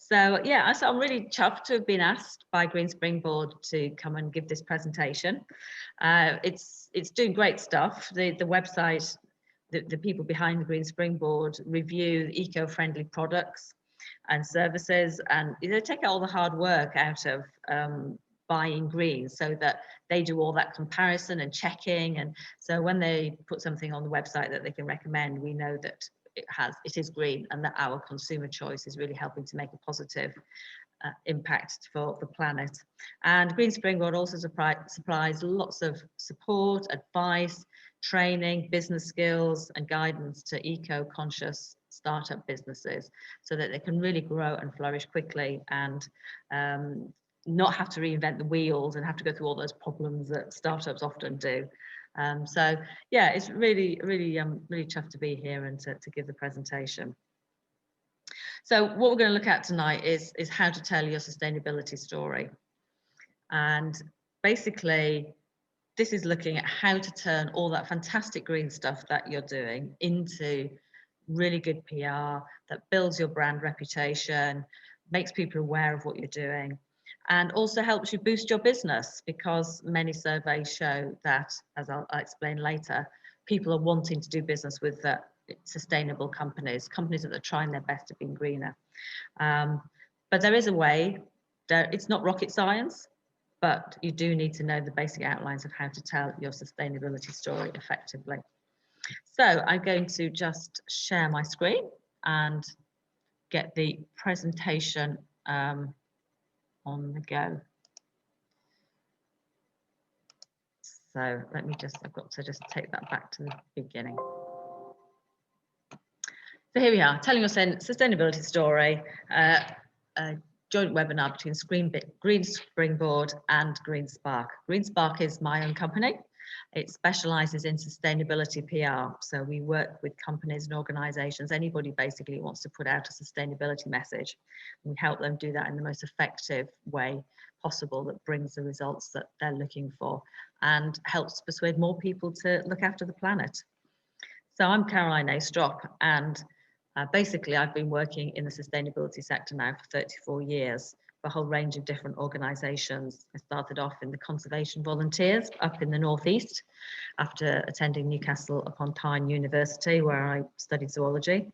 So yeah, so I'm really chuffed to have been asked by Green Springboard to come and give this presentation. It's doing great stuff. The website, the people behind the Green Springboard review eco-friendly products and services, and they take all the hard work out of buying green, so that they do all that comparison and checking. And so when they put something on the website that they can recommend, we know that it is green, and that our consumer choice is really helping to make a positive impact for the planet. And Green Springboard also supplies lots of support, advice, training, business skills and guidance to eco-conscious startup businesses, so that they can really grow and flourish quickly, and not have to reinvent the wheels and have to go through all those problems that startups often do. So yeah, it's really chuffed to be here and to give the presentation. So what we're going to look at tonight is how to tell your sustainability story. And basically, this is looking at how to turn all that fantastic green stuff that you're doing into really good PR that builds your brand reputation, makes people aware of what you're doing, and also helps you boost your business, because many surveys show that, as I'll explain later, people are wanting to do business with sustainable companies that are trying their best to be greener. But there is a way. It's not rocket science, but you do need to know the basic outlines of how to tell your sustainability story effectively. So I'm going to just share my screen and get the presentation on the go. So let me I've got to just take that back to the beginning. So here we are, telling your sustainability story, a joint webinar between Green Springboard and Green Spark. Green Spark is my own company. It specializes in sustainability PR. So we work with companies and organizations, anybody basically who wants to put out a sustainability message. We help them do that in the most effective way possible that brings the results that they're looking for and helps persuade more people to look after the planet. So I'm Caroline Astrop, and basically I've been working in the sustainability sector now for 34 years for a whole range of different organisations. I started off in the Conservation Volunteers up in the northeast after attending Newcastle upon Tyne University, where I studied zoology.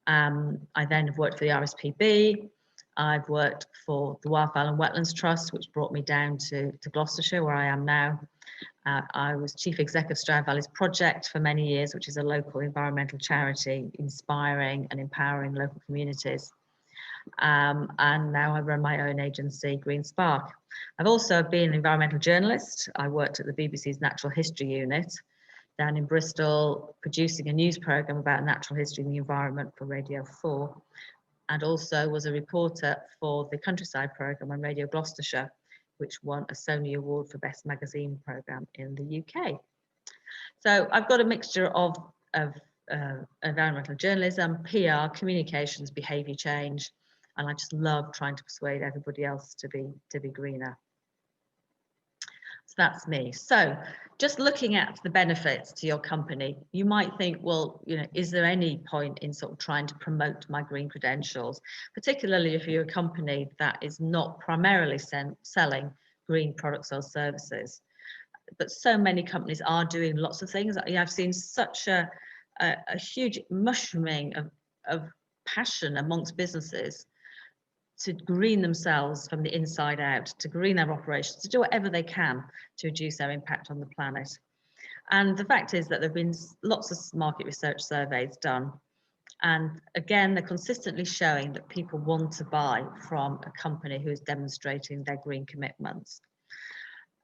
I then have worked for the RSPB. I've worked for the Wildfowl and Wetlands Trust, which brought me down to Gloucestershire, where I am now. I was Chief Exec of Stroud Valleys Project for many years, which is a local environmental charity inspiring and empowering local communities. And now I run my own agency, Green Spark. I've also been an environmental journalist. I worked at the BBC's Natural History Unit down in Bristol, producing a news programme about natural history and the environment for Radio 4, and also was a reporter for the Countryside programme on Radio Gloucestershire, which won a Sony Award for Best Magazine Programme in the UK. So I've got a mixture of environmental journalism, PR, communications, behaviour change, and I just love trying to persuade everybody else to be greener. So that's me. So just looking at the benefits to your company, you might think, well, is there any point in sort of trying to promote my green credentials, particularly if you're a company that is not primarily selling green products or services? But so many companies are doing lots of things. I've seen such a huge mushrooming of passion amongst businesses to green themselves from the inside out, to green their operations, to do whatever they can to reduce their impact on the planet. And the fact is that there have been lots of market research surveys done. And again, they're consistently showing that people want to buy from a company who is demonstrating their green commitments.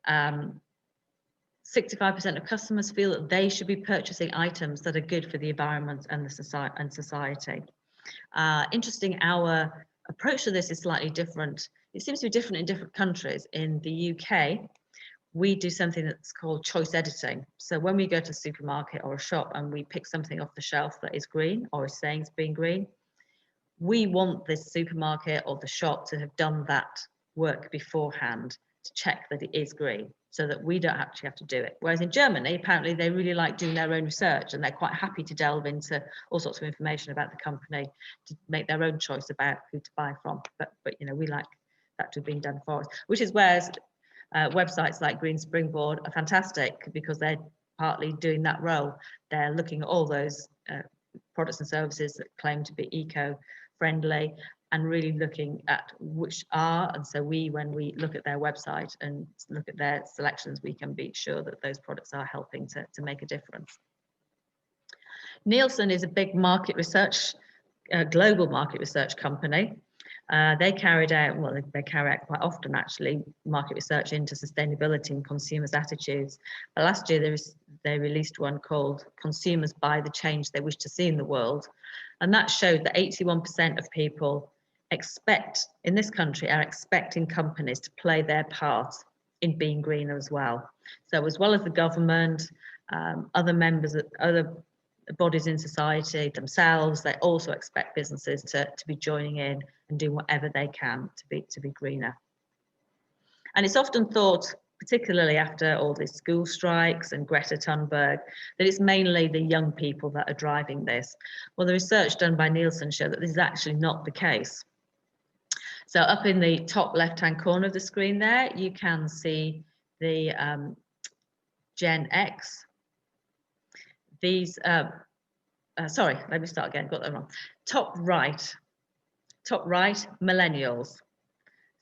65% of customers feel that they should be purchasing items that are good for the environment and the society. Interesting, our approach to this is slightly different. It seems to be different in different countries. In the UK, we do something that's called choice editing. So when we go to a supermarket or a shop and we pick something off the shelf that is green or is saying it's being green, we want this supermarket or the shop to have done that work beforehand to check that it is green. so that we don't actually have to do it. Whereas in Germany, apparently they really like doing their own research, and they're quite happy to delve into all sorts of information about the company to make their own choice about who to buy from. But you know, we like that to have been done for us, which is where websites like Green Springboard are fantastic, because they're partly doing that role. They're looking at all those products and services that claim to be eco-friendly, and really looking at which are, and so when we look at their website and look at their selections, we can be sure that those products are helping to make a difference. Nielsen is a big market research, global market research company. They carried out, well, they carry out quite often actually, market research into sustainability and consumers' attitudes. But last year they released one called Consumers Buy the Change They Wish to See in the World. And that showed that 81% of people in this country are expecting companies to play their part in being greener as well. So as well as the government, other members, other bodies in society themselves, they also expect businesses to be joining in and doing whatever they can to be greener. And it's often thought, particularly after all these school strikes and Greta Thunberg, that it's mainly the young people that are driving this. Well, the research done by Nielsen showed that this is actually not the case. So up in the top left-hand corner of the screen there, you can see the Gen X. These, sorry, let me start again, got that wrong. Top right, millennials.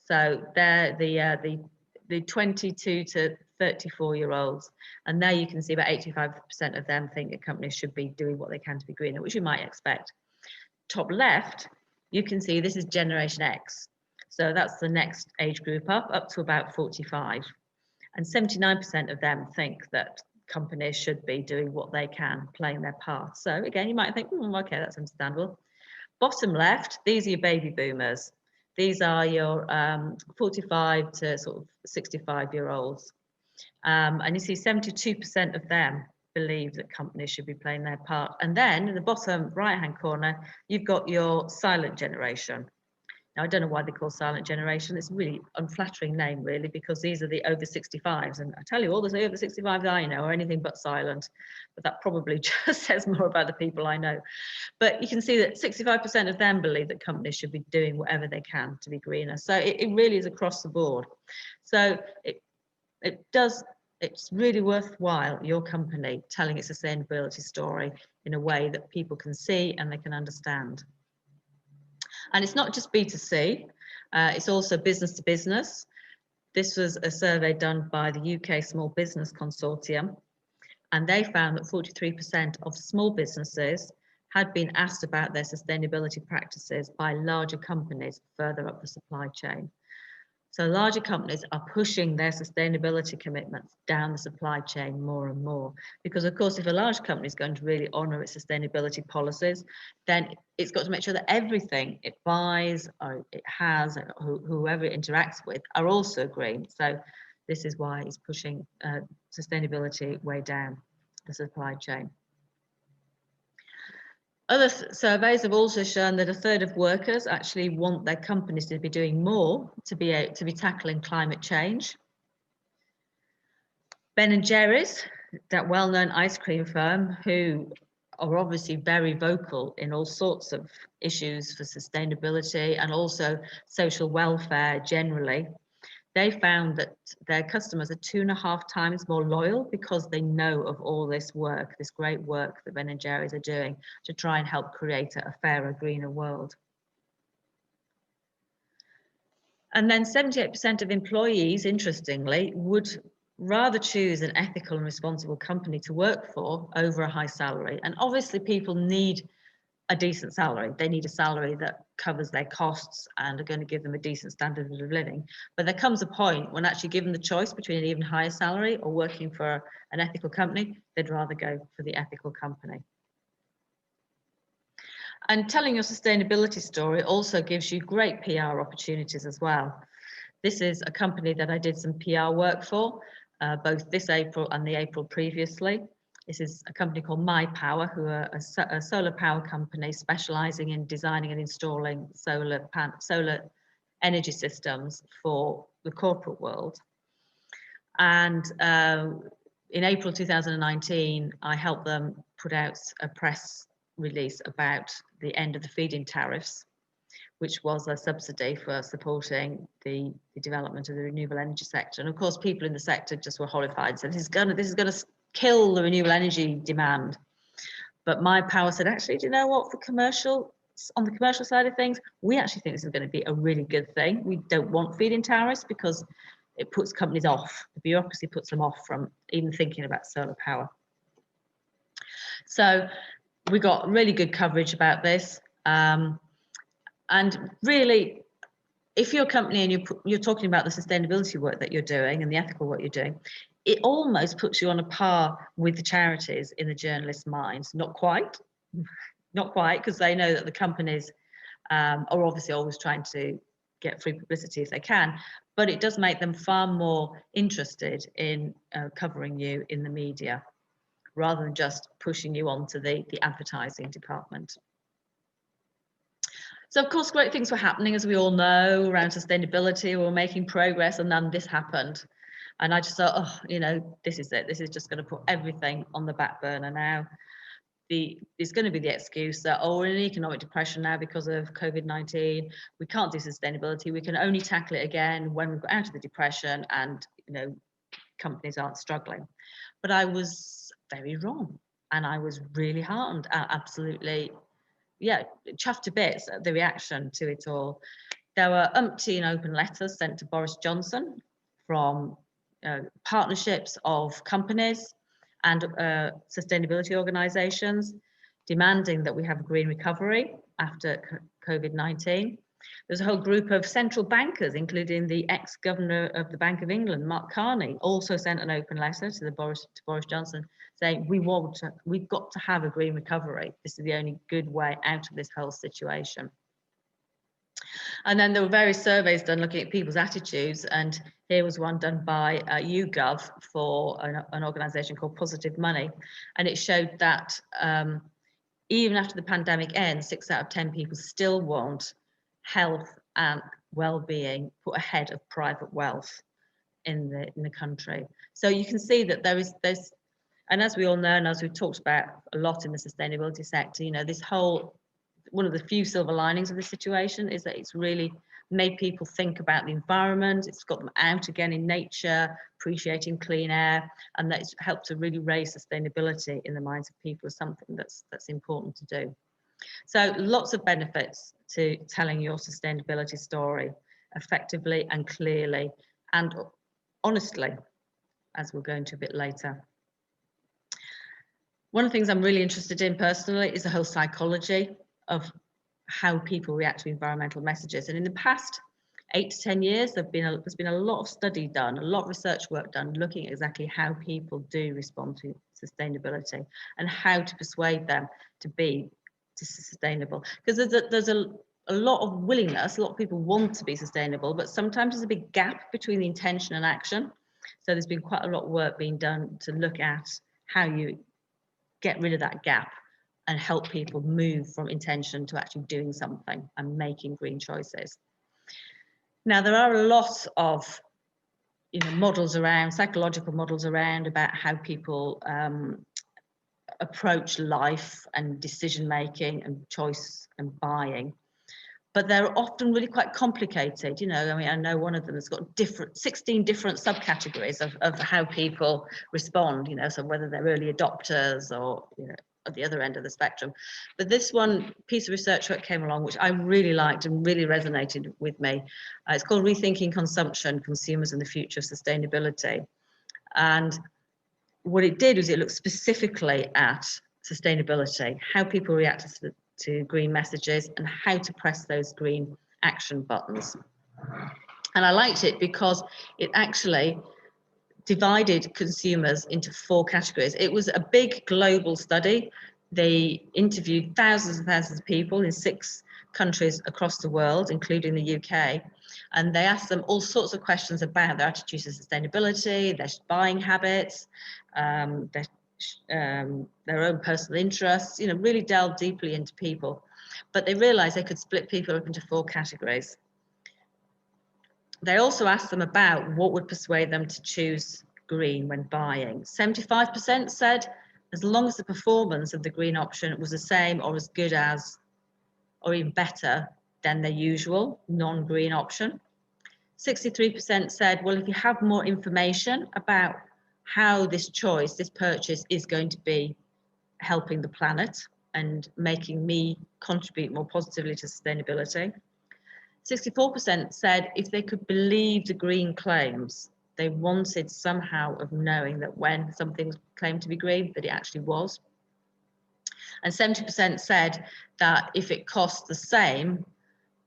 So they're the 22 to 34-year-olds. And there you can see about 85% of them think that companies should be doing what they can to be greener, which you might expect. Top left, you can see this is Generation X. So that's the next age group up to about 45. And 79% of them think that companies should be doing what they can, playing their part. So again, you might think, okay, that's understandable. Bottom left, these are your baby boomers. These are your 45 to sort of 65-year-olds. And you see 72% of them believe that companies should be playing their part. And then in the bottom right-hand corner, you've got your silent generation. Now, I don't know why they call silent generation. It's a really unflattering name, really, because these are the over 65s. And I tell you, all the over 65s I know are anything but silent. But that probably just says more about the people I know. But you can see that 65% of them believe that companies should be doing whatever they can to be greener. So it really is across the board. So it's really worthwhile, your company, telling its sustainability story in a way that people can see and they can understand. And it's not just B2C, it's also business to business. This was a survey done by the UK Small Business Consortium, and they found that 43% of small businesses had been asked about their sustainability practices by larger companies further up the supply chain. So larger companies are pushing their sustainability commitments down the supply chain more and more. Because of course, if a large company is going to really honour its sustainability policies, then it's got to make sure that everything it buys or it has, whoever it interacts with, are also green. So this is why it's pushing sustainability way down the supply chain. Other surveys have also shown that a third of workers actually want their companies to be doing more to be tackling climate change. Ben & Jerry's, that well-known ice cream firm, who are obviously very vocal in all sorts of issues for sustainability and also social welfare generally, they found that their customers are 2.5 times more loyal because they know of all this work, this great work that Ben & Jerry's are doing to try and help create a fairer, greener world. And then 78% of employees, interestingly, would rather choose an ethical and responsible company to work for over a high salary. And obviously people need a decent salary. They need a salary that covers their costs and are going to give them a decent standard of living. But there comes a point when actually given the choice between an even higher salary or working for an ethical company, they'd rather go for the ethical company. And telling your sustainability story also gives you great PR opportunities as well. This is a company that I did some PR work for, both this April and the April previously. This is a company called MyPower, who are a solar power company specializing in designing and installing solar energy systems for the corporate world. And in April 2019, I helped them put out a press release about the end of the feed-in tariffs, which was a subsidy for supporting the development of the renewable energy sector. And of course, people in the sector just were horrified. So this is going to kill the renewable energy demand. But my power said, actually, do you know what? On the commercial side of things, we actually think this is going to be a really good thing. We don't want feed-in tariffs because it puts companies off. The bureaucracy puts them off from even thinking about solar power. So we got really good coverage about this. And really, if you're a company and you're talking about the sustainability work that you're doing and the ethical work you're doing, it almost puts you on a par with the charities in the journalists' minds. Not quite, because they know that the companies are obviously always trying to get free publicity if they can, but it does make them far more interested in covering you in the media, rather than just pushing you onto the advertising department. So of course, great things were happening, as we all know, around sustainability. We were making progress, and then this happened. And I just thought, oh, you know, this is it. This is just going to put everything on the back burner now. It's going to be the excuse that, oh, we're in economic depression now because of COVID-19. We can't do sustainability. We can only tackle it again when we've got out of the depression and, you know, companies aren't struggling. But I was very wrong. And I was really heartened, absolutely, yeah, chuffed to bits at the reaction to it all. There were umpteen open letters sent to Boris Johnson from partnerships of companies and sustainability organisations demanding that we have a green recovery after COVID-19. There's a whole group of central bankers, including the ex-governor of the Bank of England, Mark Carney, also sent an open letter to Boris Johnson saying, we've got to have a green recovery. This is the only good way out of this whole situation. And then there were various surveys done looking at people's attitudes, and here was one done by YouGov for an organisation called Positive Money, and it showed that even after the pandemic ends, 6 out of 10 people still want health and well-being put ahead of private wealth in the country. So you can see that there's, and as we all know, and as we've talked about a lot in the sustainability sector, you know, one of the few silver linings of the situation is that it's really made people think about the environment. It's got them out again in nature, appreciating clean air, and that's helped to really raise sustainability in the minds of people as something that's important to do. So lots of benefits to telling your sustainability story effectively and clearly and honestly, as we'll go into a bit later. One of the things I'm really interested in personally is the whole psychology of how people react to environmental messages. And in the past 8 to 10 years, there's been a lot of study done, a lot of research work done, looking at exactly how people do respond to sustainability and how to persuade them to be sustainable. Because there's a lot of willingness, a lot of people want to be sustainable, but sometimes there's a big gap between the intention and action. So there's been quite a lot of work being done to look at how you get rid of that gap and help people move from intention to actually doing something and making green choices. Now, there are a lot of models around, psychological models around about how people approach life and decision making and choice and buying. But they're often really quite complicated. I mean, I know one of them has got 16 different subcategories of how people respond, so whether they're early adopters or, at the other end of the spectrum. But this one piece of research work came along, which I really liked and really resonated with me. It's called Rethinking Consumption, Consumers and the Future of Sustainability. And what it did was it looked specifically at sustainability, how people react to green messages and how to press those green action buttons. And I liked it because it actually divided consumers into 4 categories. It was a big global study. They interviewed thousands and thousands of people in 6 countries across the world, including the UK. And they asked them all sorts of questions about their attitudes to sustainability, their buying habits, their own personal interests, really delved deeply into people. But they realized they could split people up into 4 categories. They also asked them about what would persuade them to choose green when buying. 75% said as long as the performance of the green option was the same or as good as, or even better than their usual non-green option. 63% said, well, if you have more information about how this choice, this purchase is going to be helping the planet and making me contribute more positively to sustainability. 64% said if they could believe the green claims, they wanted somehow of knowing that when something's claimed to be green, that it actually was. And 70% said that if it costs the same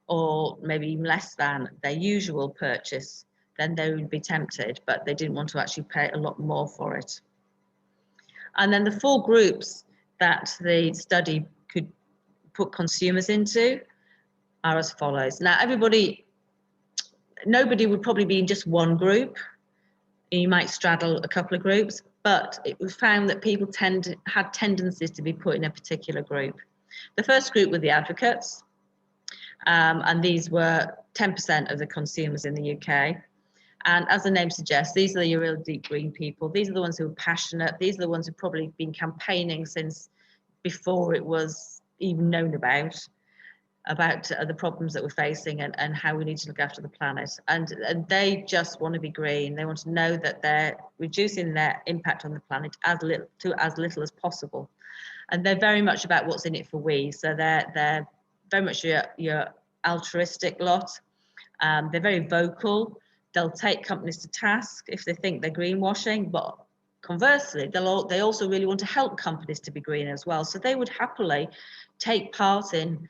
or maybe even less than their usual purchase, then they would be tempted, but they didn't want to actually pay a lot more for it. And then the 4 groups that the study could put consumers into are as follows. Now, nobody would probably be in just one group. You might straddle a couple of groups, but it was found that people had tendencies to be put in a particular group. The first group were the advocates, and these were 10% of the consumers in the UK. And as the name suggests, these are your real deep green people. These are the ones who are passionate. These are the ones who've probably been campaigning since before it was even known about the problems that we're facing and how we need to look after the planet. And they just want to be green. They want to know that they're reducing their impact on the planet as little as possible. And they're very much about what's in it for we. So they're very much your altruistic lot. They're very vocal. They'll take companies to task if they think they're greenwashing, but conversely, they also really want to help companies to be green as well. So they would happily take part in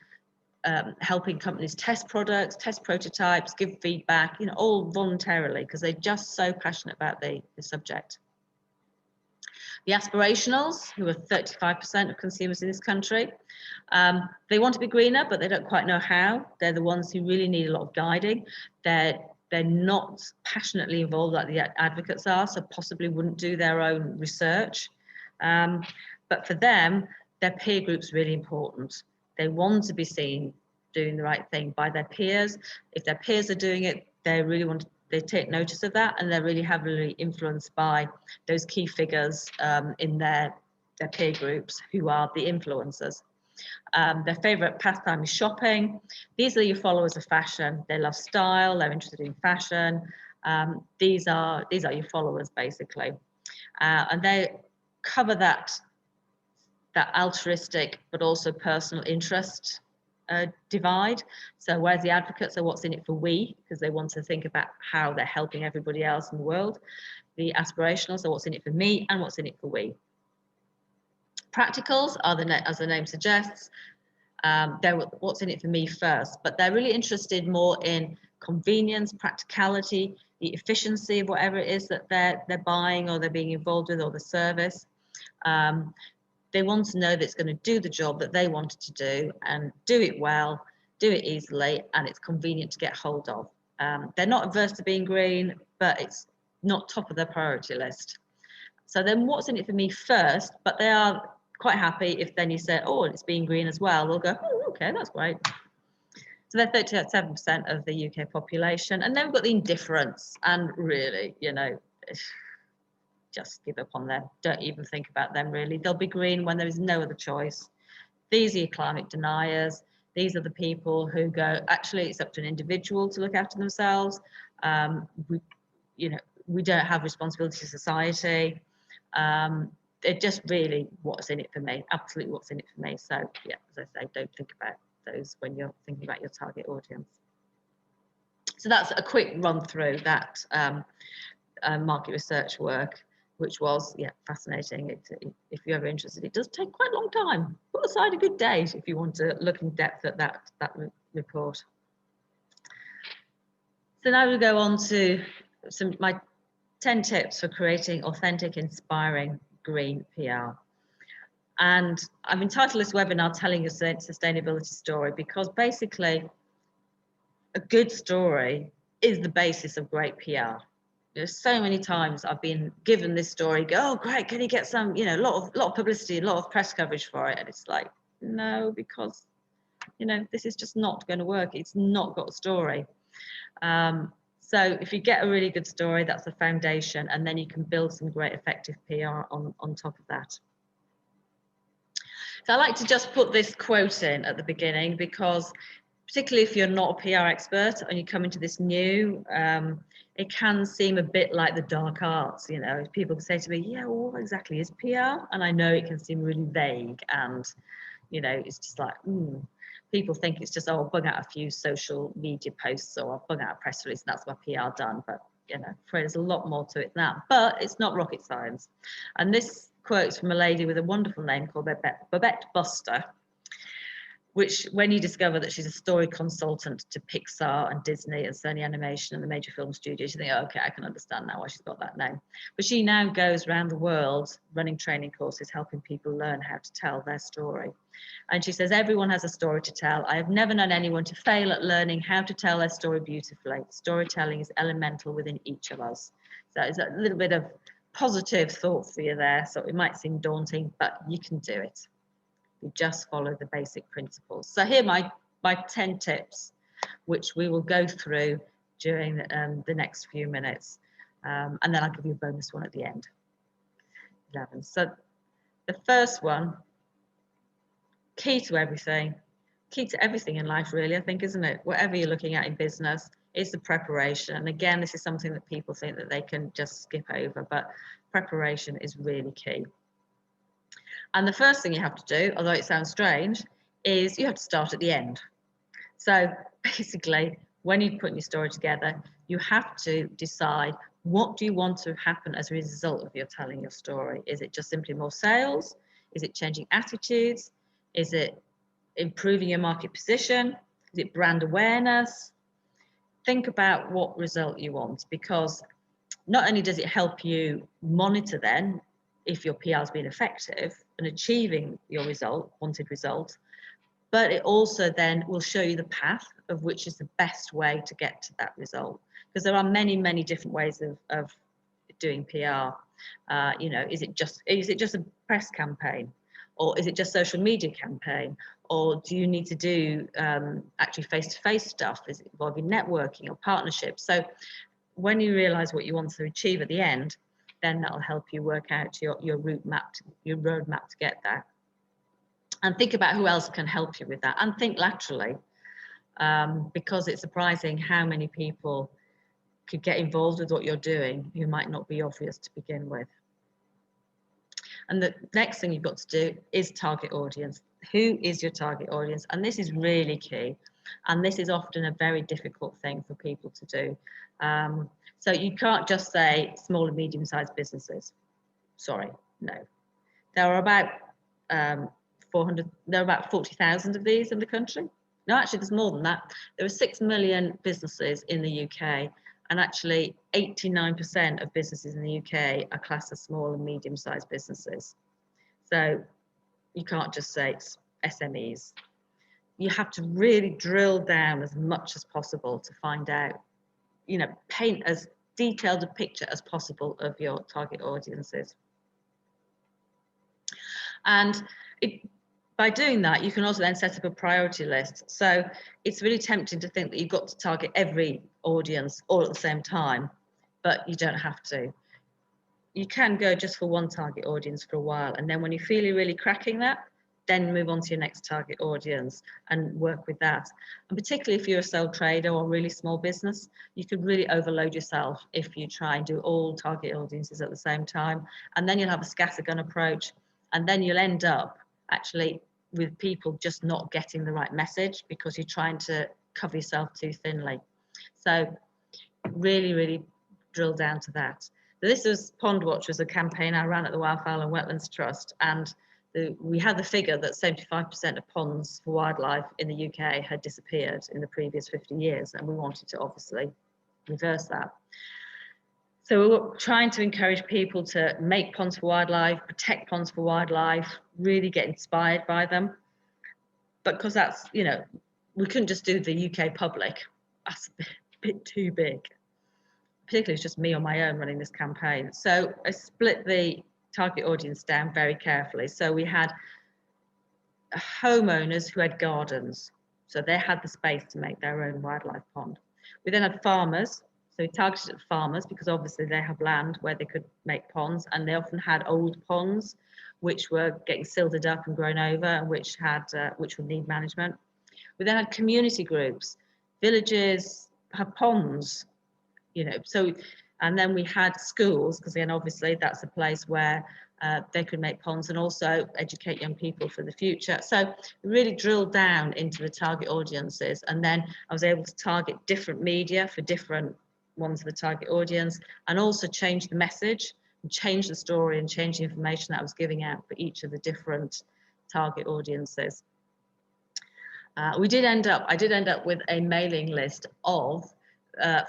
helping companies test products, test prototypes, give feedback, all voluntarily, because they're just so passionate about the subject. The aspirationals, who are 35% of consumers in this country, they want to be greener, but they don't quite know how. They're the ones who really need a lot of guiding. They're not passionately involved like the advocates are, so possibly wouldn't do their own research. But for them, their peer group's really important. They want to be seen doing the right thing by their peers. If their peers are doing it, they take notice of that, and they're really heavily influenced by those key figures in their peer groups who are the influencers. Their favorite pastime is shopping. These are your followers of fashion. They love style, they're interested in fashion. These are your followers, basically. And they cover that altruistic but also personal interest divide. So whereas the advocates are what's in it for we, because they want to think about how they're helping everybody else in the world, the aspirationals are what's in it for me and what's in it for we. Practicals are, as the name suggests, they're what's in it for me first, but they're really interested more in convenience, practicality, the efficiency of whatever it is that they're buying or they're being involved with, or the service. They want to know that it's going to do the job that they wanted to do and do it well, do it easily, and it's convenient to get hold of. They're not averse to being green, but it's not top of their priority list. So then what's in it for me first, but they are quite happy if then you say, oh, it's being green as well. They'll go, oh, okay, that's great. So they're 37% of the UK population. And then we've got the indifference, and really, just give up on them. Don't even think about them, really. They'll be green when there is no other choice. These are your climate deniers. These are the people who go, actually, it's up to an individual to look after themselves. We don't have responsibility to society. They're just really what's in it for me, absolutely what's in it for me. So yeah, as I say, don't think about those when you're thinking about your target audience. So that's a quick run through that market research work, which was fascinating. If you're ever interested, it does take quite a long time. Put aside a good day if you want to look in depth at that report. So now we'll go on to my 10 tips for creating authentic, inspiring green PR. And I've entitled this webinar Telling Your Sustainability Story, because basically a good story is the basis of great PR. There's so many times I've been given this story, go, oh great, can you get some, a lot of publicity, a lot of press coverage for it? And it's like, no, because this is just not going to work. It's not got a story. So So if you get a really good story, that's the foundation, and then you can build some great effective PR on top of that. So I like to just put this quote in at the beginning, because particularly if you're not a PR expert and you come into this new, it can seem a bit like the dark arts. You know, people say to me, yeah, well, what exactly is PR? And I know it can seem really vague, and, you know, it's just like, people think it's just, oh, I'll bung out a few social media posts, or I'll bung out a press release, and that's my PR done. But, you know, there's a lot more to it than that. But it's not rocket science. And this quote's from a lady with a wonderful name called Babette Buster, which, when you discover that she's a story consultant to Pixar and Disney and Sony Animation and the major film studios, you think, oh, okay, I can understand now why she's got that name. But she now goes around the world running training courses, helping people learn how to tell their story. And she says, everyone has a story to tell. I have never known anyone to fail at learning how to tell their story beautifully. Storytelling is elemental within each of us. So it's a little bit of positive thought for you there. So it might seem daunting, but you can do it. You just follow the basic principles. So here are my 10 tips, which we will go through during the next few minutes. And then I'll give you a bonus one at the end. 11. So the first one, key to everything in life, really, I think, isn't it? Whatever you're looking at in business, is the preparation. And again, this is something that people think that they can just skip over, but preparation is really key. And the first thing you have to do, although it sounds strange, is you have to start at the end. So basically, when you're putting your story together, you have to decide, what do you want to happen as a result of your telling your story? Is it just simply more sales? Is it changing attitudes? Is it improving your market position? Is it brand awareness? Think about what result you want, because not only does it help you monitor then if your PR has been effective and achieving your wanted result, but it also then will show you the path of which is the best way to get to that result. Because there are many, many different ways of doing PR. You know, is it just a press campaign, or is it just social media campaign, or do you need to do actually face-to-face stuff? Is it involving networking or partnerships? So when you realize what you want to achieve at the end, then that'll help you work out your roadmap to get there. And think about who else can help you with that, and think laterally, because it's surprising how many people could get involved with what you're doing who might not be obvious to begin with. And the next thing you've got to do is target audience. Who is your target audience? And this is really key. And this is often a very difficult thing for people to do. So you can't just say small and medium-sized businesses. Sorry, no. There are about 40,000 of these in the country. No, actually, there's more than that. There are 6 million businesses in the UK, and actually 89% of businesses in the UK are classed as small and medium-sized businesses. So you can't just say it's SMEs. You have to really drill down as much as possible to find out, you know, paint as detailed a picture as possible of your target audiences. And by doing that, you can also then set up a priority list. So it's really tempting to think that you've got to target every audience all at the same time, but you don't have to. You can go just for one target audience for a while, and then when you feel you're really cracking that, then move on to your next target audience and work with that. And particularly if you're a sole trader or a really small business, you could really overload yourself if you try and do all target audiences at the same time. And then you'll have a scattergun approach, and then you'll end up actually with people just not getting the right message because you're trying to cover yourself too thinly. So really, really drill down to that. So this was Pond Watch, was a campaign I ran at the Wildfowl and Wetlands Trust, and we had the figure that 75% of ponds for wildlife in the UK had disappeared in the previous 50 years, and we wanted to obviously reverse that. So we were trying to encourage people to make ponds for wildlife, protect ponds for wildlife, really get inspired by them. But because that's, you know, we couldn't just do the UK public. That's a bit too big. Particularly, it's just me on my own running this campaign. So I split the target audience down very carefully. So we had homeowners who had gardens. So they had the space to make their own wildlife pond. We then had farmers. So we targeted farmers because obviously they have land where they could make ponds, and they often had old ponds which were getting silted up and grown over, and which would need management. We then had community groups. Villages have ponds, so, and then we had schools, because again, obviously that's a place where they could make ponds and also educate young people for the future. So really drilled down into the target audiences, and then I was able to target different media for different ones of the target audience, and also change the message, and change the story, and change the information that I was giving out for each of the different target audiences. I did end up with a mailing list of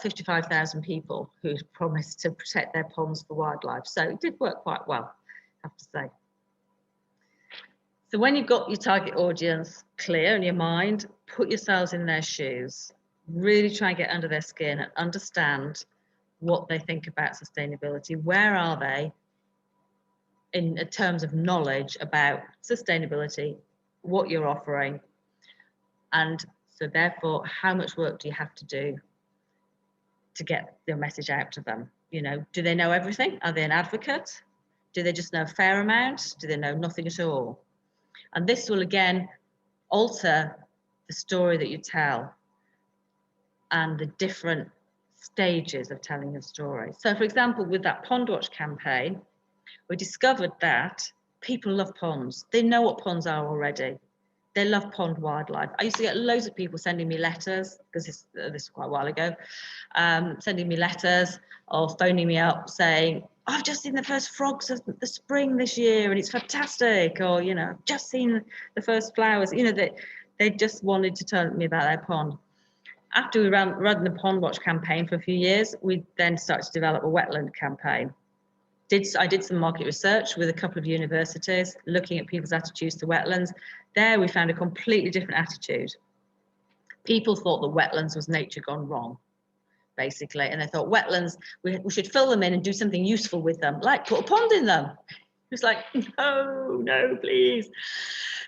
55,000 people who promised to protect their ponds for wildlife. So it did work quite well, I have to say. So when you've got your target audience clear in your mind, put yourselves in their shoes, really try and get under their skin and understand what they think about sustainability. Where are they in terms of knowledge about sustainability, what you're offering, and so therefore, how much work do you have to do to get your message out to them? Do they know everything? Are they an advocate? Do they just know a fair amount? Do they know nothing at all? And this will again alter the story that you tell and the different stages of telling a story. So for example, with that Pond Watch campaign, we discovered that people love ponds. They know what ponds are already. They love pond wildlife. I used to get loads of people sending me letters, because this was quite a while ago, sending me letters or phoning me up saying, I've just seen the first frogs of the spring this year and it's fantastic, or, I've just seen the first flowers. They just wanted to tell me about their pond. After we ran the Pond Watch campaign for a few years, we then started to develop a wetland campaign. I did some market research with a couple of universities looking at people's attitudes to wetlands. There we found a completely different attitude. People thought that wetlands was nature gone wrong, basically, and they thought wetlands, we should fill them in and do something useful with them, like put a pond in them. It was like, no, please.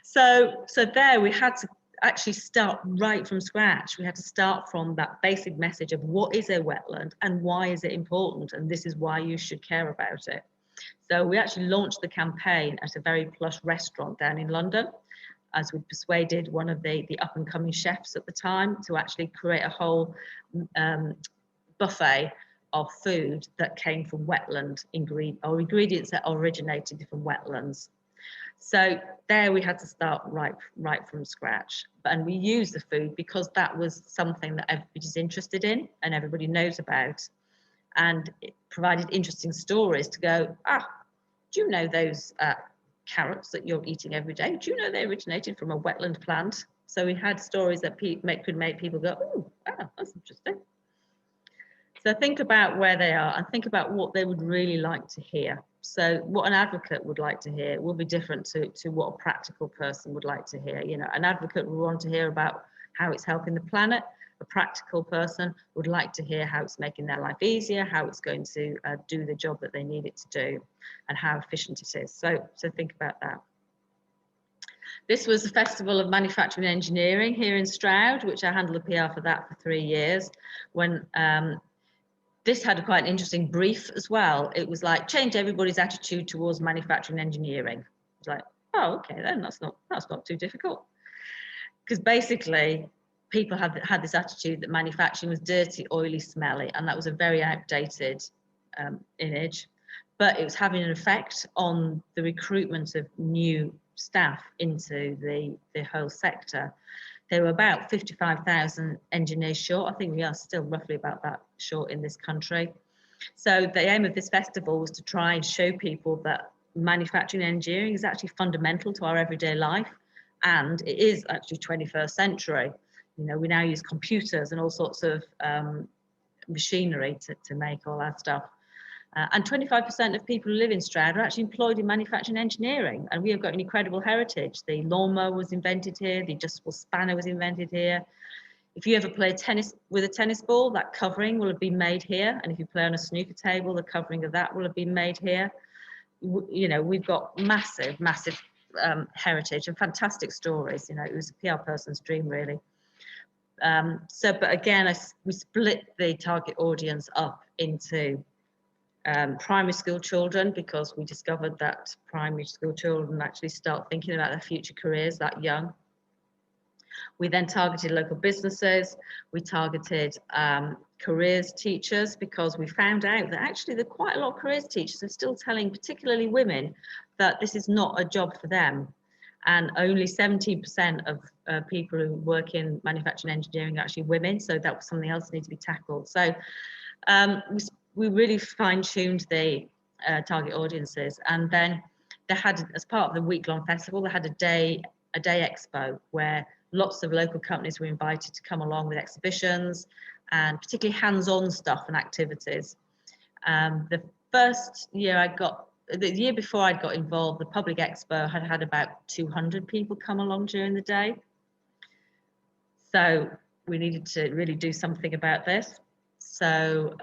So there we had to actually start right from scratch. We had to start from that basic message of what is a wetland and why is it important, and this is why you should care about it. So we actually launched the campaign at a very plush restaurant down in London, as we persuaded one of the up-and-coming chefs at the time to actually create a whole buffet of food that came from wetland ingredients that originated from wetlands. So there we had to start right from scratch. And we used the food because that was something that everybody's interested in and everybody knows about. And it provided interesting stories to go, do you know those carrots that you're eating every day? Do you know they originated from a wetland plant? So we had stories that could make people go, oh, wow, that's interesting. So think about where they are and think about what they would really like to hear. So what an advocate would like to hear will be different to what a practical person would like to hear. An advocate would want to hear about how it's helping the planet. A practical person would like to hear how it's making their life easier, how it's going to do the job that they need it to do, and how efficient it is. So think about that. This was the Festival of Manufacturing and Engineering here in Stroud, which I handled the PR for that for 3 years. When this had quite an interesting brief as well. It was like, change everybody's attitude towards manufacturing and engineering. It's like, oh, okay, then that's not too difficult. Because basically, people had this attitude that manufacturing was dirty, oily, smelly, and that was a very outdated image. But it was having an effect on the recruitment of new staff into the whole sector. There were about 55,000 engineers short. I think we are still roughly about that short in this country. So the aim of this festival was to try and show people that manufacturing and engineering is actually fundamental to our everyday life. And it is actually 21st century. We now use computers and all sorts of machinery to make all that stuff. And 25% of people who live in Stroud are actually employed in manufacturing and engineering. And we have got an incredible heritage. The lawnmower was invented here. The adjustable spanner was invented here. If you ever play tennis with a tennis ball, that covering will have been made here. And if you play on a snooker table, the covering of that will have been made here. We've got massive heritage and fantastic stories. It was a PR person's dream, really. But again, we split the target audience up into primary school children, because we discovered that primary school children actually start thinking about their future careers that young. We then targeted local businesses. We targeted careers teachers, because we found out that actually there are quite a lot of careers teachers are still telling, particularly women, that this is not a job for them. And only 17% of people who work in manufacturing engineering are actually women. So that was something else that needs to be tackled. So we really fine-tuned the target audiences. And then they had, as part of the week-long festival, they had a day expo where lots of local companies were invited to come along with exhibitions and particularly hands-on stuff and activities. The first year the year before I got involved, the Public Expo had about 200 people come along during the day. So we needed to really do something about this. So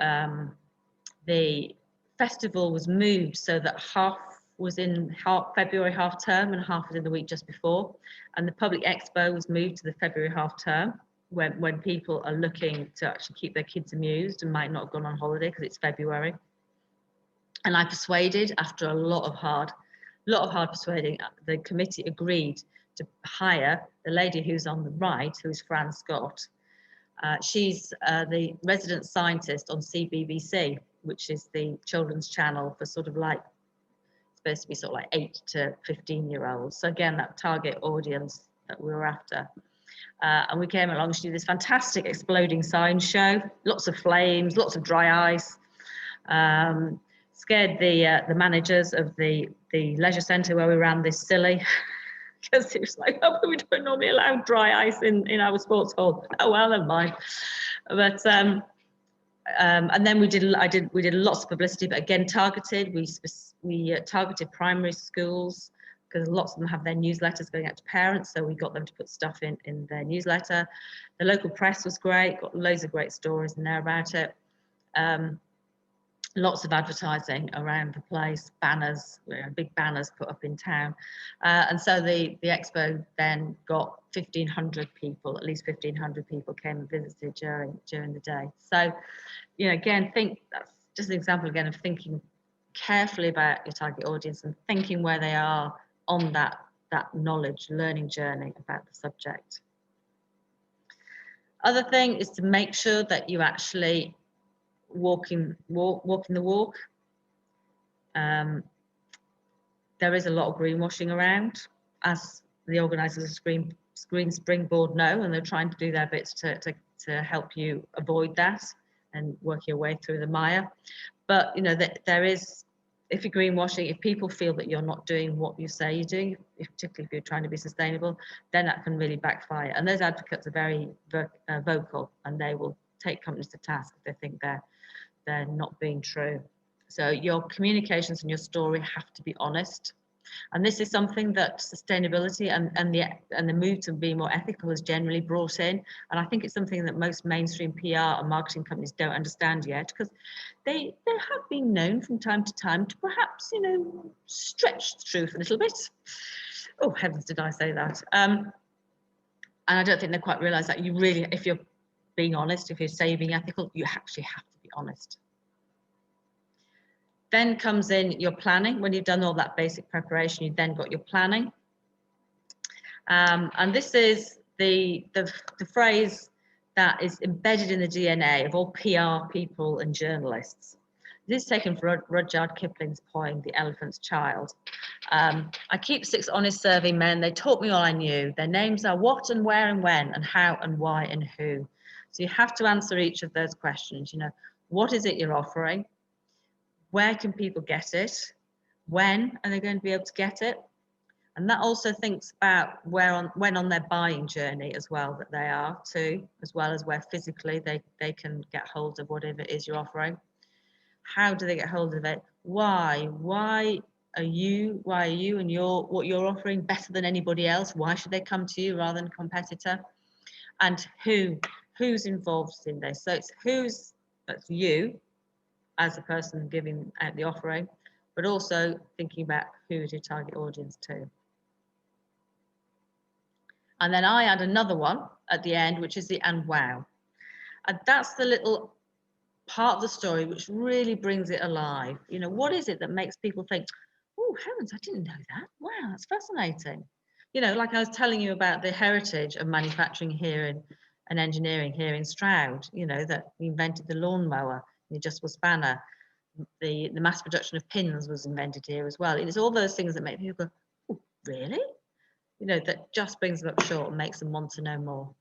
the festival was moved so that half was in February half term and half was in the week just before. And the Public Expo was moved to the February half term, when people are looking to actually keep their kids amused and might not have gone on holiday because it's February. And I persuaded, after a lot of hard persuading, the committee agreed to hire the lady who's on the right, who's Fran Scott. She's the resident scientist on CBBC, which is the children's channel for sort of like, supposed to be sort of like 8 to 15-year-olds. So again, that target audience that we were after. And we came along, she did this fantastic exploding science show, lots of flames, lots of dry ice. Scared the managers of the leisure centre where we ran this silly, because it was like, oh, we don't normally allow dry ice in our sports hall. Oh well, never mind. But and then we did lots of publicity, but again targeted. We targeted primary schools, because lots of them have their newsletters going out to parents, so we got them to put stuff in their newsletter. The local press was great, got loads of great stories in there about it. Lots of advertising around the place, banners, big banners put up in town. And so the expo then got 1,500 people, at least 1,500 people came and visited during the day. So, again, that's just an example again of thinking carefully about your target audience and thinking where they are on that knowledge learning journey about the subject. Other thing is to make sure that you actually walking the walk. There is a lot of greenwashing around, as the organisers of Green Springboard know, and they're trying to do their bits to help you avoid that and work your way through the mire. But there is, if you're greenwashing, if people feel that you're not doing what you say you're doing, particularly if you're trying to be sustainable, then that can really backfire. And those advocates are very vocal, and they will take companies to task if they think they're not being true. So your communications and your story have to be honest. And this is something that sustainability and the move to be more ethical has generally brought in. And I think it's something that most mainstream PR and marketing companies don't understand yet, because they have been known from time to time to perhaps, stretch the truth a little bit. Oh, heavens, did I say that? And I don't think they quite realise that you really, if you're being honest, if you say you're being ethical, you actually have to be honest. Then comes in your planning. When you've done all that basic preparation, you've then got your planning. And this is the phrase that is embedded in the DNA of all PR people and journalists. This is taken from Rudyard Kipling's poem, The Elephant's Child. I keep 6 honest serving men. They taught me all I knew. Their names are what and where and when and how and why and who. So you have to answer each of those questions. What is it you're offering? Where can people get it? When are they going to be able to get it? And that also thinks about when on their buying journey as well that they are too, as well as where physically they can get hold of whatever it is you're offering. How do they get hold of it? Why are you and what you're offering better than anybody else? Why should they come to you rather than a competitor? And who's involved in this? So it's that's you as a person giving out the offering, but also thinking about who is your target audience too. And then I add another one at the end, which is the and wow. And that's the little part of the story which really brings it alive. You know, what is it that makes people think, oh, heavens, I didn't know that. Wow, that's fascinating. You know, like I was telling you about the heritage of manufacturing here and engineering here in Stroud, you know, that we invented the lawnmower, the adjustable spanner, the mass production of pins was invented here as well. It's all those things that make people go, oh, really? You know, that just brings them up short and makes them want to know more.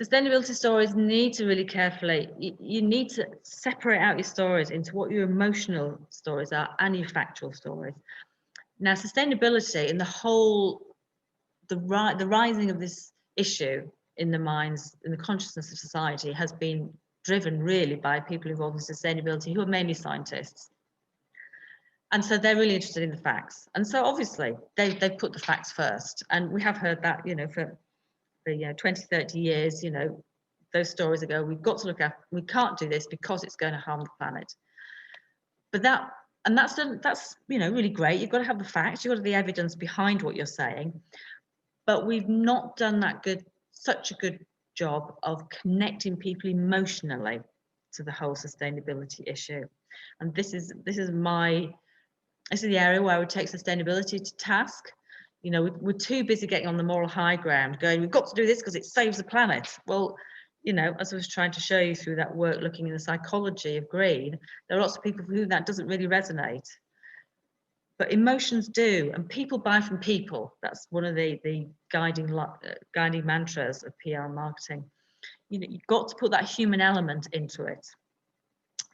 Sustainability stories need to really carefully, you need to separate out your stories into what your emotional stories are and your factual stories. Now, sustainability and the whole, the rising of this issue in the minds, in the consciousness of society has been driven really by people involved in sustainability who are mainly scientists. And so they're really interested in the facts. And so obviously they've put the facts first. And we have heard that, you know, for 20, 30 years, you know, those stories ago, we've got to look at, we can't do this because it's going to harm the planet. But that's, you know, really great. You've got to have the facts, you've got to have the evidence behind what you're saying. But we've not done such a good job of connecting people emotionally to the whole sustainability issue. And this is the area where I would take sustainability to task. You know, we're too busy getting on the moral high ground, going, we've got to do this because it saves the planet. Well, you know, as I was trying to show you through that work, looking in the psychology of green, there are lots of people for whom that doesn't really resonate. But emotions do, and people buy from people. That's one of the guiding mantras of PR marketing. You know, you've got to put that human element into it,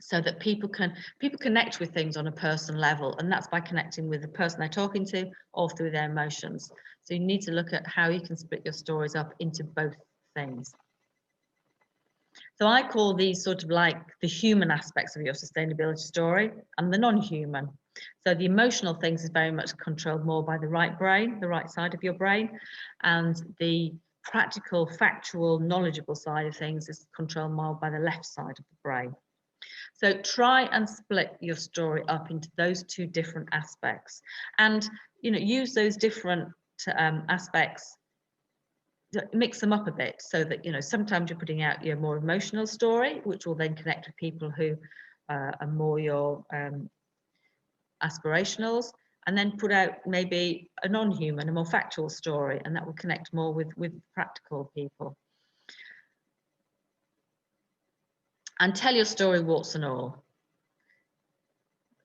so that people connect with things on a personal level, and that's by connecting with the person they're talking to or through their emotions. So you need to look at how you can split your stories up into both things. So I call these sort of like the human aspects of your sustainability story and the non-human. So the emotional things is very much controlled more by the right brain, the right side of your brain, and the practical, factual, knowledgeable side of things is controlled more by the left side of the brain. So try and split your story up into those two different aspects, and you know, use those different aspects, mix them up a bit, so that, you know, sometimes you're putting out your more emotional story, which will then connect with people who are more your aspirationals, and then put out maybe a non-human, a more factual story, and that will connect more with practical people. And tell your story warts and all.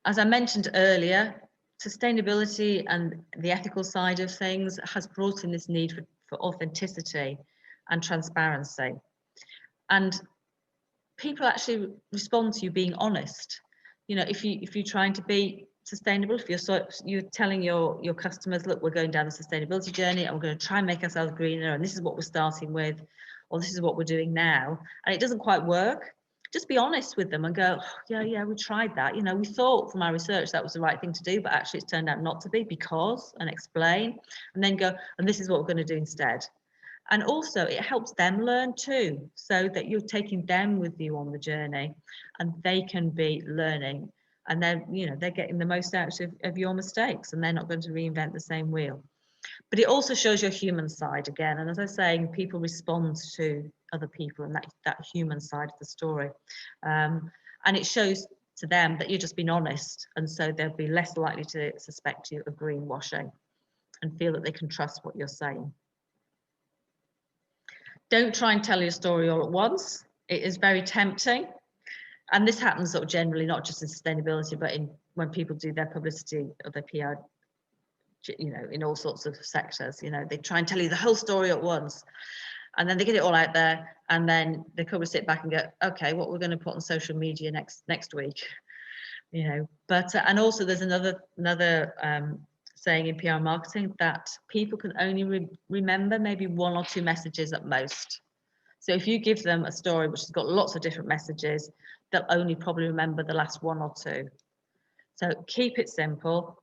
As I mentioned earlier, sustainability and the ethical side of things has brought in this need for authenticity and transparency. And people actually respond to you being honest. You know, if you're trying to be sustainable, if you're telling your customers, look, we're going down the sustainability journey and we're going to try and make ourselves greener, and this is what we're starting with, or this is what we're doing now, and it doesn't quite work, just be honest with them and go, oh, yeah, we tried that. You know, we thought from our research that was the right thing to do, but actually it's turned out not to be, because, and explain, and then go, and this is what we're going to do instead. And also it helps them learn too, so that you're taking them with you on the journey, and they can be learning, and then, you know, they're getting the most out of your mistakes, and they're not going to reinvent the same wheel. But it also shows your human side again. And as I was saying, people respond to other people and that human side of the story. And it shows to them that you're just being honest. And so they'll be less likely to suspect you of greenwashing and feel that they can trust what you're saying. Don't try and tell your story all at once. It is very tempting. And this happens sort of generally, not just in sustainability, but when people do their publicity or their PR, you know, in all sorts of sectors. You know, they try and tell you the whole story at once, and then they get it all out there, and then they come and sit back and go, okay, what we're going to put on social media next week, you know. But and also there's another saying in PR marketing that people can only remember maybe one or two messages at most. So if you give them a story which has got lots of different messages, they'll only probably remember the last one or two. So keep it simple,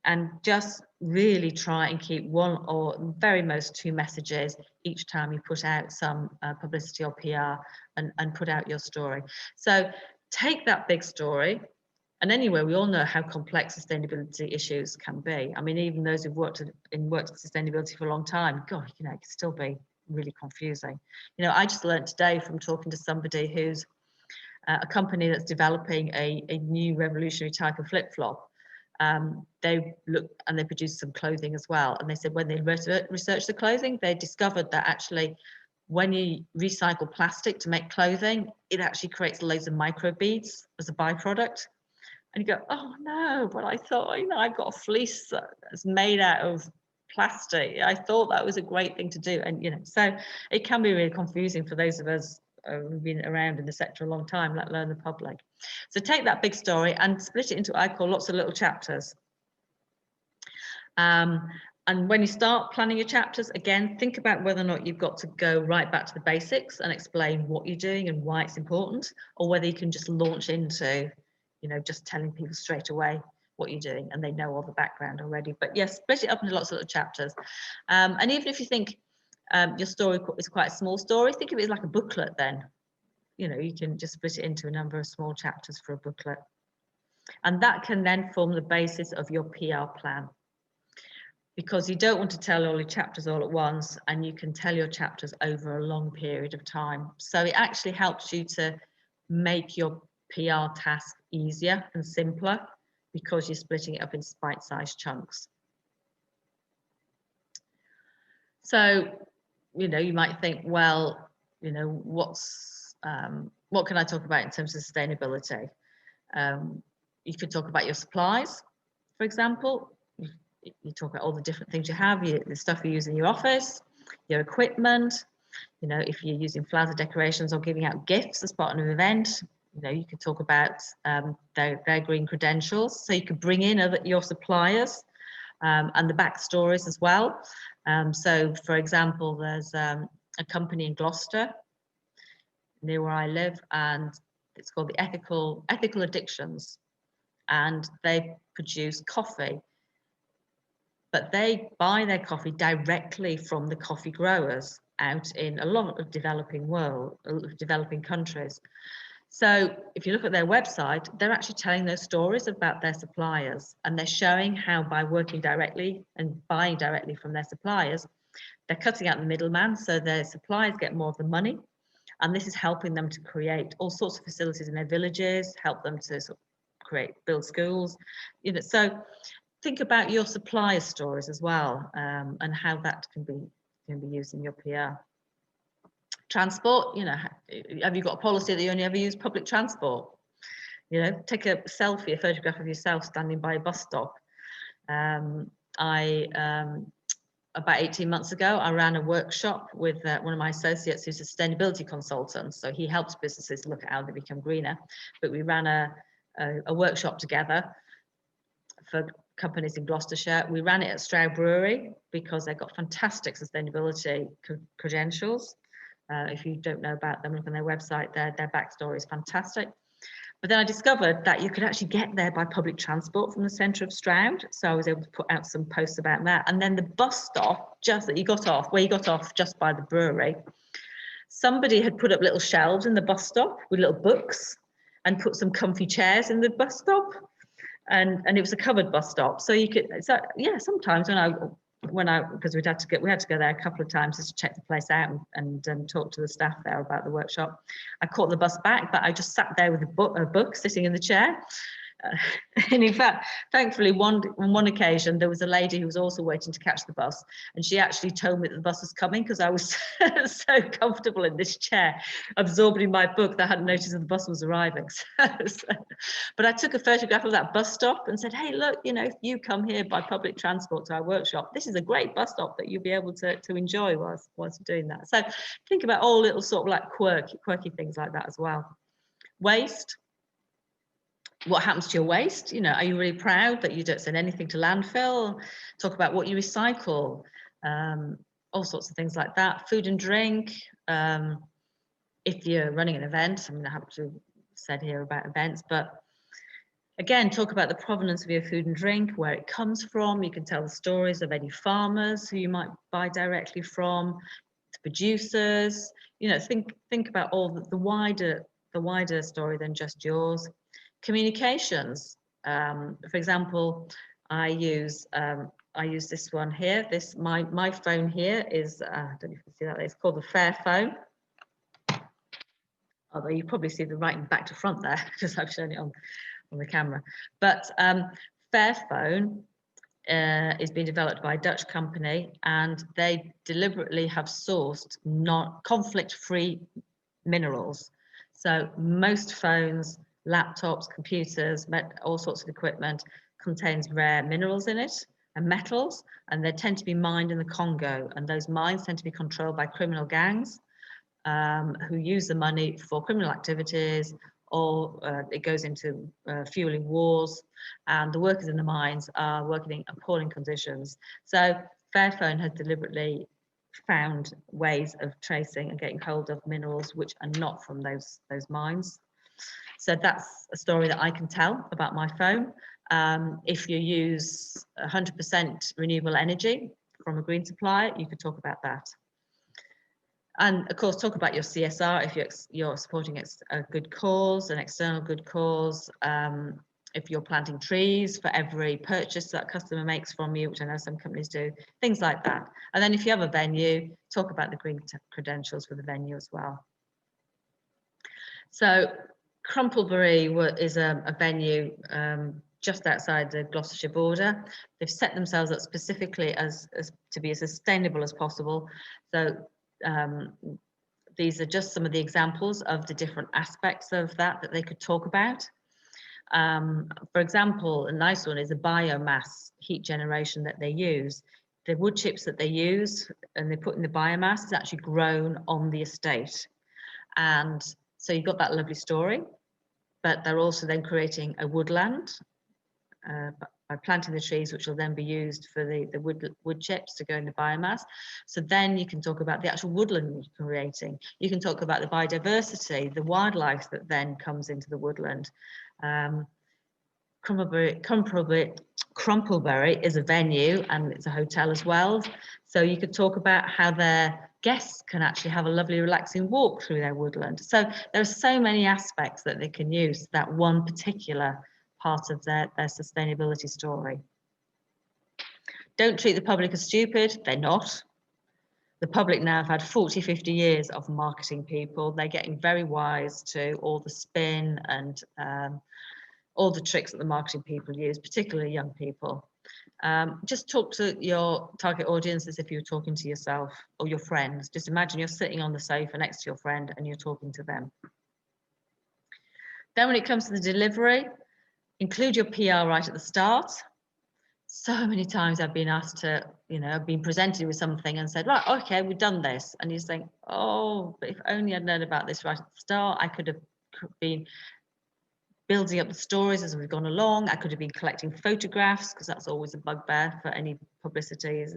and just really try and keep one or very most two messages each time you put out some publicity or PR and put out your story. So take that big story And anyway, we all know how complex sustainability issues can be. I mean, even those who've worked in sustainability for a long time, God, you know, it can still be really confusing. You know, I just learned today from talking to somebody who's a company that's developing a new revolutionary type of flip-flop. They look and they produce some clothing as well. And they said when they researched the clothing, they discovered that actually when you recycle plastic to make clothing, it actually creates loads of microbeads as a byproduct. And you go, oh no, but I thought, you know, I've got a fleece that's made out of plastic. I thought that was a great thing to do. And, you know, so it can be really confusing for those of us who've been around in the sector a long time, let alone the public. So take that big story and split it into what I call lots of little chapters. And when you start planning your chapters, again, think about whether or not you've got to go right back to the basics and explain what you're doing and why it's important, or whether you can just launch into, you know, just telling people straight away what you're doing and they know all the background already. But yes, split it up into lots of little chapters. And even if you think your story is quite a small story, think of it as like a booklet then. You know, you can just split it into a number of small chapters for a booklet. And that can then form the basis of your PR plan. Because you don't want to tell all your chapters all at once, and you can tell your chapters over a long period of time. So it actually helps you to make your PR task easier and simpler because you're splitting it up in bite-sized chunks. So, you know, you might think, well, you know, what can I talk about in terms of sustainability? You could talk about your supplies, for example. You talk about all the different things you have, the stuff you use in your office, your equipment. You know, if you're using flowers decorations or giving out gifts as part of an event, you know, you could talk about their green credentials. So you could bring in your suppliers and the backstories as well. So, for example, there's a company in Gloucester, near where I live, and it's called the Ethical Addictions, and they produce coffee. But they buy their coffee directly from the coffee growers out in a lot of developing countries. So if you look at their website, they're actually telling those stories about their suppliers, and they're showing how by working directly and buying directly from their suppliers, they're cutting out the middleman, so their suppliers get more of the money. And this is helping them to create all sorts of facilities in their villages, help them to sort of build schools, you know. So think about your supplier stories as well, and how that can be used in your PR. Transport, you know, have you got a policy that you only ever use public transport? You know, take a selfie, a photograph of yourself standing by a bus stop. About 18 months ago, I ran a workshop with one of my associates who's a sustainability consultant. So he helps businesses look at how they become greener. But we ran a workshop together for companies in Gloucestershire. We ran it at Stroud Brewery because they've got fantastic sustainability credentials. If you don't know about them, look on their website. Their backstory is fantastic. But then I discovered that you could actually get there by public transport from the centre of Stroud. So I was able to put out some posts about that. And then the bus stop, just that you got off, where you got off just by the brewery, somebody had put up little shelves in the bus stop with little books and put some comfy chairs in the bus stop. And it was a covered bus stop. So you could, so yeah, sometimes because we had to go there a couple of times just to check the place out and talk to the staff there about the workshop. I caught the bus back, but I just sat there with a book sitting in the chair. And in fact, thankfully, on one occasion, there was a lady who was also waiting to catch the bus, and she actually told me that the bus was coming because I was so comfortable in this chair, absorbed in my book, that I hadn't noticed that the bus was arriving. But I took a photograph of that bus stop and said, hey, look, you know, if you come here by public transport to our workshop, this is a great bus stop that you'll be able to enjoy whilst doing that. So think about all little sort of like quirky things like that as well. Waste. What happens to your waste? You know, are you really proud that you don't send anything to landfill? Talk about what you recycle, all sorts of things like that. Food and drink. If you're running an event, I mean, I haven't said here about events, but again, talk about the provenance of your food and drink, where it comes from. You can tell the stories of any farmers who you might buy directly from, the producers. You know, think about all the wider story than just yours. Communications. For example, I use this one here. My phone here is I don't know if you can see that. It's called the Fairphone. Although you probably see the right and back to front there because I've shown it on the camera. But Fairphone is being developed by a Dutch company, and they deliberately have sourced conflict-free minerals. So most phones, laptops, computers, all sorts of equipment contains rare minerals in it and metals, and they tend to be mined in the Congo, and those mines tend to be controlled by criminal gangs who use the money for criminal activities, or it goes into fueling wars, and the workers in the mines are working in appalling conditions. So Fairphone has deliberately found ways of tracing and getting hold of minerals which are not from those mines. So that's a story that I can tell about my phone. If you use 100% renewable energy from a green supplier, you could talk about that. And of course, talk about your CSR if you're supporting a good cause, an external good cause. If you're planting trees for every purchase that customer makes from you, which I know some companies do, things like that. And then if you have a venue, talk about the green credentials for the venue as well. So Crumplebury is a venue just outside the Gloucestershire border. They've set themselves up specifically as to be as sustainable as possible. So these are just some of the examples of the different aspects of that they could talk about. For example, a nice one is the biomass heat generation that they use. The wood chips that they use and they put in the biomass is actually grown on the estate. And so you've got that lovely story, but they're also then creating a woodland by planting the trees, which will then be used for the wood chips to go in the biomass. So then you can talk about the actual woodland you're creating. You can talk about the biodiversity, the wildlife that then comes into the woodland. Crumplebury is a venue and it's a hotel as well. So you could talk about how their guests can actually have a lovely relaxing walk through their woodland. So there are so many aspects that they can use that one particular part of their sustainability story. Don't treat the public as stupid. They're not. The public now have had 40, 50 years of marketing people. They're getting very wise to all the spin and all the tricks that the marketing people use, particularly young people. Just talk to your target audience as if you were talking to yourself or your friends. Just imagine you're sitting on the sofa next to your friend and you're talking to them. Then when it comes to the delivery, include your PR right at the start. So many times I've been asked to, I've been presented with something and said, right, okay, we've done this. And you think, oh, but if only I'd known about this right at the start, I could have been building up the stories as we've gone along. I could have been collecting photographs, because that's always a bugbear for any publicity, is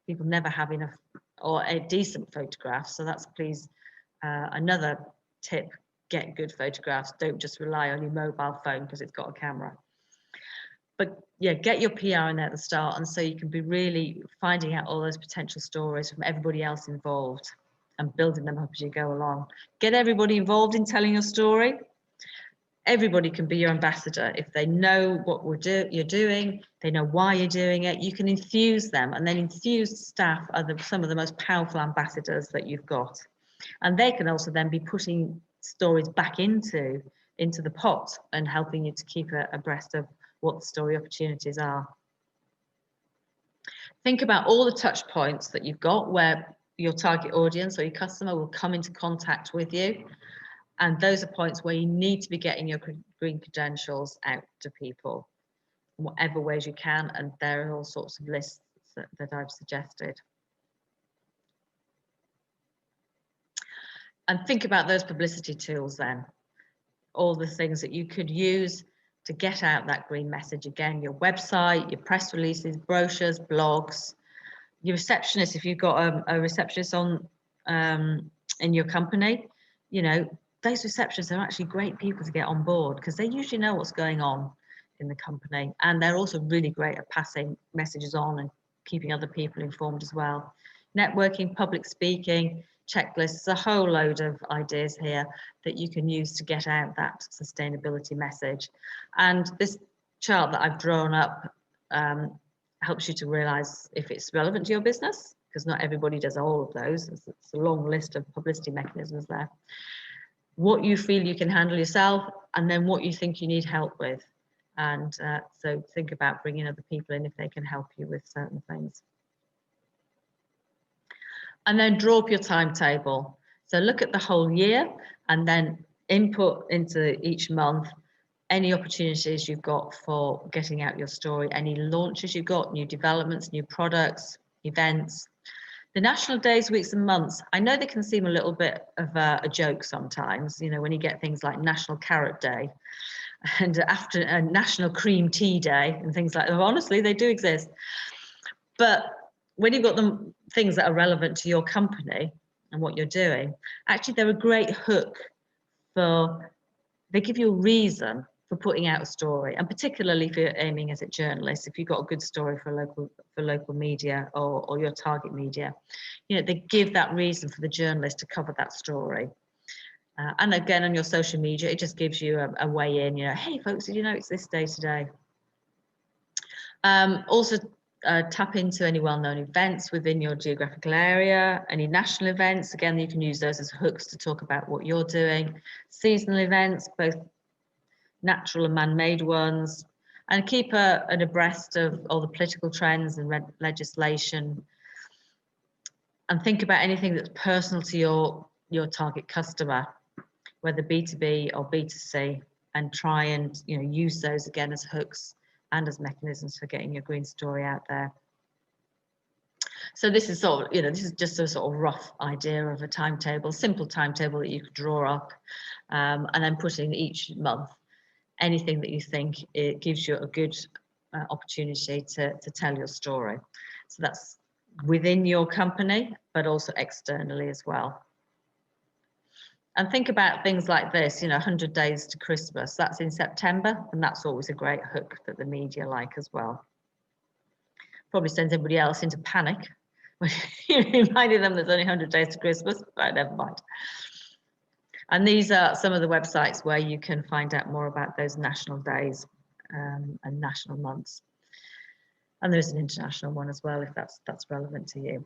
people never have enough or a decent photograph. So that's please another tip. Get good photographs. Don't just rely on your mobile phone because it's got a camera. But yeah, get your PR in there at the start, and so you can be really finding out all those potential stories from everybody else involved and building them up as you go along. Get everybody involved in telling your story. Everybody can be your ambassador. If they know what you're doing, they know why you're doing it, you can infuse them, and then infused staff are some of the most powerful ambassadors that you've got. And they can also then be putting stories back into the pot and helping you to keep abreast of what the story opportunities are. Think about all the touch points that you've got where your target audience or your customer will come into contact with you. And those are points where you need to be getting your green credentials out to people in whatever ways you can. And there are all sorts of lists that I've suggested. And think about those publicity tools then, all the things that you could use to get out that green message. Again, your website, your press releases, brochures, blogs, your receptionist, if you've got a receptionist on in your company, those receptionists are actually great people to get on board because they usually know what's going on in the company, and they're also really great at passing messages on and keeping other people informed as well. Networking, public speaking, checklists, a whole load of ideas here that you can use to get out that sustainability message. And this chart that I've drawn up helps you to realize if it's relevant to your business, because not everybody does all of those. It's a long list of publicity mechanisms there. What you feel you can handle yourself, and then what you think you need help with. And so think about bringing other people in if they can help you with certain things. And then draw up your timetable. So look at the whole year and then input into each month any opportunities you've got for getting out your story, any launches you've got, new developments, new products, events. The national days, weeks and months, I know they can seem a little bit of a joke sometimes, you know, when you get things like National Carrot Day and after a National Cream Tea Day and things like that. Honestly, they do exist. But when you've got them things that are relevant to your company and what you're doing, actually they're a great hook for, they give you a reason for putting out a story, and particularly if you're aiming as a journalist, if you've got a good story for local media or your target media, you know, they give that reason for the journalist to cover that story. And again, on your social media, it just gives you a way in, you know, hey folks, did you know it's this day today? Also tap into any well-known events within your geographical area, any national events. Again, you can use those as hooks to talk about what you're doing. Seasonal events, both natural and man-made ones, and keep an abreast of all the political trends and legislation, and think about anything that's personal to your target customer, whether B2B or B2C, and try and, you know, use those again as hooks and as mechanisms for getting your green story out there. So this is sort of, you know, this is just a sort of rough idea of a timetable, simple timetable that you could draw up, and then put in each month anything that you think it gives you a good opportunity to tell your story. So that's within your company, but also externally as well. And think about things like this, you know, 100 days to Christmas, that's in September, and that's always a great hook that the media like as well. Probably sends everybody else into panic when you're reminding them there's only 100 days to Christmas, but never mind. And these are some of the websites where you can find out more about those national days and national months. And there's an international one as well, if that's relevant to you.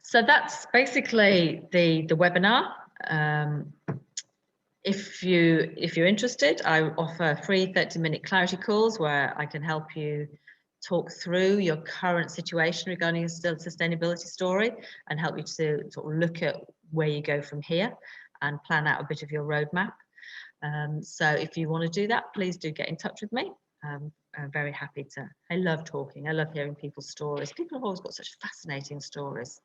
So that's basically the webinar. If you're interested, I offer free 30-minute clarity calls where I can help you talk through your current situation regarding your sustainability story and help you to sort of look at where you go from here and plan out a bit of your roadmap. So if you want to do that, please do get in touch with me. I'm very happy to. I love talking. I love hearing people's stories. People have always got such fascinating stories.